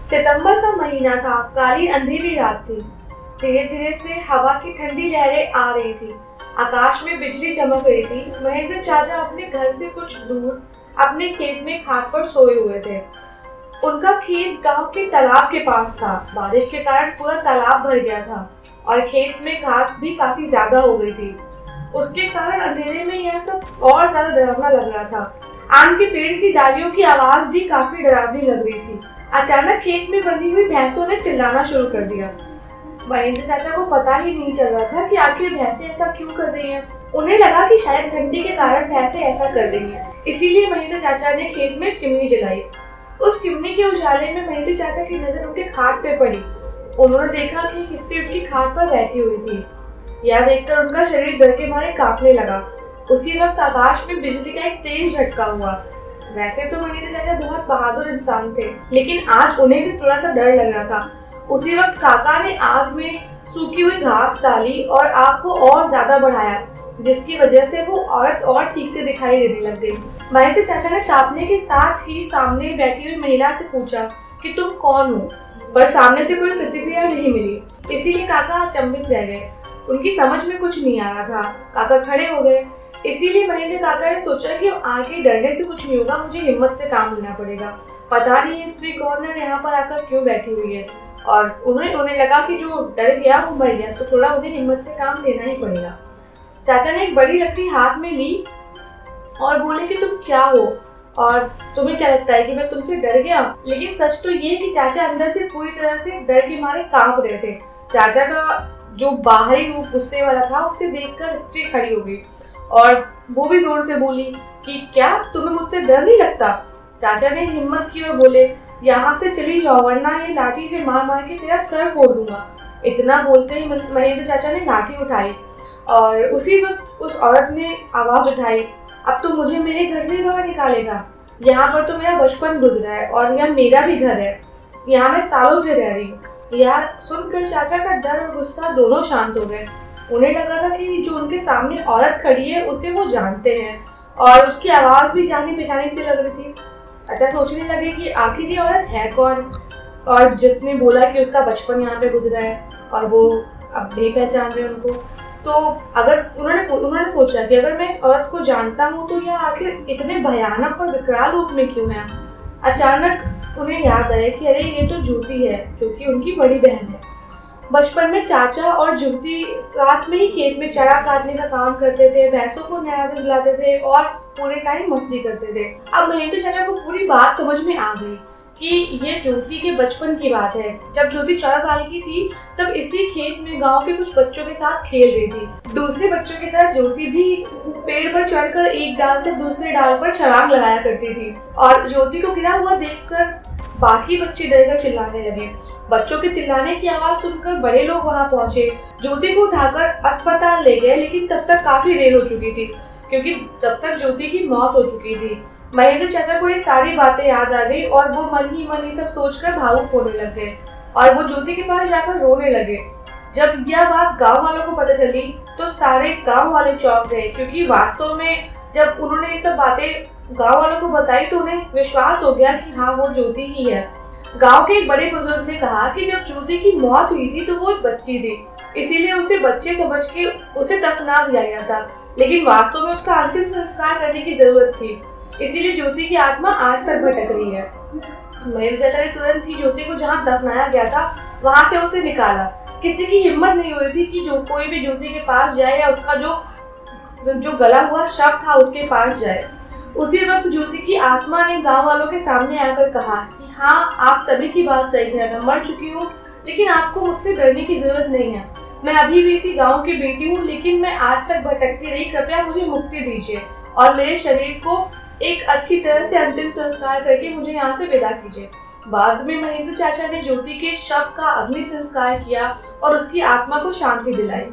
सितंबर का महीना था। काली अंधेरी रात थी। धीरे धीरे से हवा की ठंडी लहरें आ रही थी। आकाश में बिजली चमक रही थी। महेंद्र चाचा अपने घर से कुछ दूर अपने खेत में खाट पर सोए हुए थे। उनका खेत गांव के तालाब के पास था। बारिश के कारण पूरा तालाब भर गया था और खेत में घास भी काफी ज्यादा हो गई थी। उसके कारण अंधेरे में यह सब और ज्यादा डरावना लग रहा था। आम के पेड़ की डालियों की आवाज भी काफी डरावनी लग रही थी। अचानक खेत में बंधी हुई भैंसों ने चिल्लाना शुरू कर दिया। महेंद्र चाचा को पता ही नहीं चल रहा था कि आखिर भैंसें ऐसा क्यों कर रही हैं। उन्हें लगा कि शायद ठंडी के कारण भैंसें ऐसा कर रही हैं। इसीलिए महेंद्र चाचा ने खेत में चिमनी जलाई। उस चिमनी के उजाले में महेंद्र चाचा की नजर उनके खाट पे पड़ी। उन्होंने देखा कि किसी उनकी खाट पर बैठी हुई थी। यह देखकर उनका शरीर डर के मारे कांपने लगा। उसी वक्त आकाश में बिजली का एक तेज झटका हुआ। वैसे तो महेंद्र चाचा बहुत बहादुर इंसान थे, लेकिन आज उन्हें भी थोड़ा सा डर लग रहा था। उसी वक्त काका ने आग में सूखी हुई घास डाली और आग को और ज्यादा बढ़ाया, जिसकी वजह से वो औरत और ठीक से दिखाई देने लग गई। महेंद्र चाचा ने कांपने के साथ ही सामने बैठी हुई महिला से पूछा कि तुम कौन हो, पर सामने से कोई प्रतिक्रिया नहीं मिली। इसीलिए काका अचंभित रह गए। उनकी समझ में कुछ नहीं आ रहा था। काका खड़े हो गए। इसीलिए महेंद्र काका ने सोचा कि आगे डरने से कुछ नहीं होगा, मुझे हिम्मत से काम लेना पड़ेगा। पता नहीं ये स्त्री कौन है, यहाँ पर आकर क्यों बैठी हुई है। और उन्हें लगा कि जो डर गया वो मर गया, तो थोड़ा उन्हें हिम्मत से काम लेना ही पड़ेगा। चाचा ने एक बड़ी लकड़ी हाथ में ली और बोले कि तुम क्या हो और तुम्हें क्या लगता है कि मैं तुमसे डर गया। लेकिन सच तो ये कि चाचा अंदर से पूरी तरह से डर के मारे कांप रहे थे। चाचा का जो बाहरी रूप गुस्से वाला था, उसे देखकर स्त्री खड़ी हो गई और वो भी जोर से बोली कि क्या तुम्हें मुझसे डर नहीं लगता। चाचा ने हिम्मत की और बोले, यहाँ से चली जाओ वरना ये लाठी से मार मार के तेरा सर फोड़ दूंगा। इतना बोलते ही महेंद्र चाचा ने लाठी उठाई और उसी वक्त उस औरत ने आवाज उठाई, अब तो मुझे मेरे घर से बाहर निकालेगा। यहाँ पर तो मेरा बचपन गुजरा है और यह मेरा भी घर है। यहाँ मैं सालों से रह रही हूँ। यह सुनकर चाचा का डर और गुस्सा दोनों शांत हो गए। उन्हें लग रहा था कि जो उनके सामने औरत खड़ी है उसे वो जानते हैं और उसकी आवाज भी जानी पहचानी सी लग रही थी। चाचा सोचने लगे कि आखिर ये औरत है कौन, और जिसने बोला कि उसका बचपन यहाँ पे गुजरा है और वो अब नहीं पहचान रहे उनको। तो अगर उन्होंने सोचा कि अगर मैं इस औरत को जानता हूँ तो यह आखिर इतने भयानक और विकराल रूप में क्यों है। अचानक उन्हें याद आया कि अरे ये तो ज्योति है, जो कि उनकी बड़ी बहन है। बचपन में चाचा और ज्योति साथ में ही खेत में चारा काटने का काम करते थे, भैंसों को नहलाते धुलाते थे और पूरे टाइम मस्ती करते थे। अब महेंद्र चाचा को पूरी बात समझ में आ गई कि ये ज्योति के बचपन की बात है। जब ज्योति 14 साल की थी तब इसी खेत में गांव के कुछ बच्चों के साथ खेल रही थी। दूसरे बच्चों की तरह ज्योति भी पेड़ पर चढ़कर एक डाल से दूसरे डाल पर छलांग लगाया करती थी और ज्योति को गिरा हुआ देखकर बाकी बच्चे डरकर चिल्लाने लगे। बच्चों के चिल्लाने की आवाज सुनकर बड़े लोग वहां पहुंचे। ज्योति को उठाकर अस्पताल ले गए, लेकिन तब तक काफी देर हो चुकी थी क्योंकि तब तक ज्योति की मौत हो चुकी थी। महेंद्र चाचा को ये सारी बातें याद आ गई और वो मन ही मन ये सब सोचकर भावुक होने लग गए और वो ज्योति के पास जाकर रोने लगे। जब यह बात गांव वालों को पता चली तो सारे गांव वाले चौंक गए, क्योंकि वास्तव में जब उन्होंने ये सब बातें गांव वालों को बताई तो उन्हें विश्वास हो गया कि हाँ वो ज्योति ही है। गांव के एक बड़े बुजुर्ग ने कहा कि जब ज्योति की मौत हुई थी तो वो एक बच्ची थी, इसीलिए उसे बच्चे समझ के उसे दफना दिया गया था, लेकिन वास्तव में उसका अंतिम संस्कार करने की जरूरत थी। इसीलिए ज्योति की आत्मा आज तक भटक रही है। महेंद्र चाचा ने तुरंत ही ज्योति को जहाँ दफनाया गया था वहां से उसे निकाला। किसी की हिम्मत नहीं हो रही थी कि जो कोई भी ज्योति के पास जाए या उसका जो गला हुआ शव था उसके पास जाए। उसी वक्त ज्योति की आत्मा ने गांव वालों के सामने आकर कहा कि हाँ, आप सभी की बात सही है, मैं मर चुकी हूँ, लेकिन आपको मुझसे डरने की जरूरत नहीं है। मैं अभी भी इसी गांव की बेटी हूँ, लेकिन मैं आज तक भटकती रही। कृपया मुझे मुक्ति दीजिए और मेरे शरीर को एक अच्छी तरह से अंतिम संस्कार करके मुझे यहाँ से विदा कीजिए। बाद में महेंद्र चाचा ने ज्योति के शव का अग्नि संस्कार किया और उसकी आत्मा को शांति दिलाई।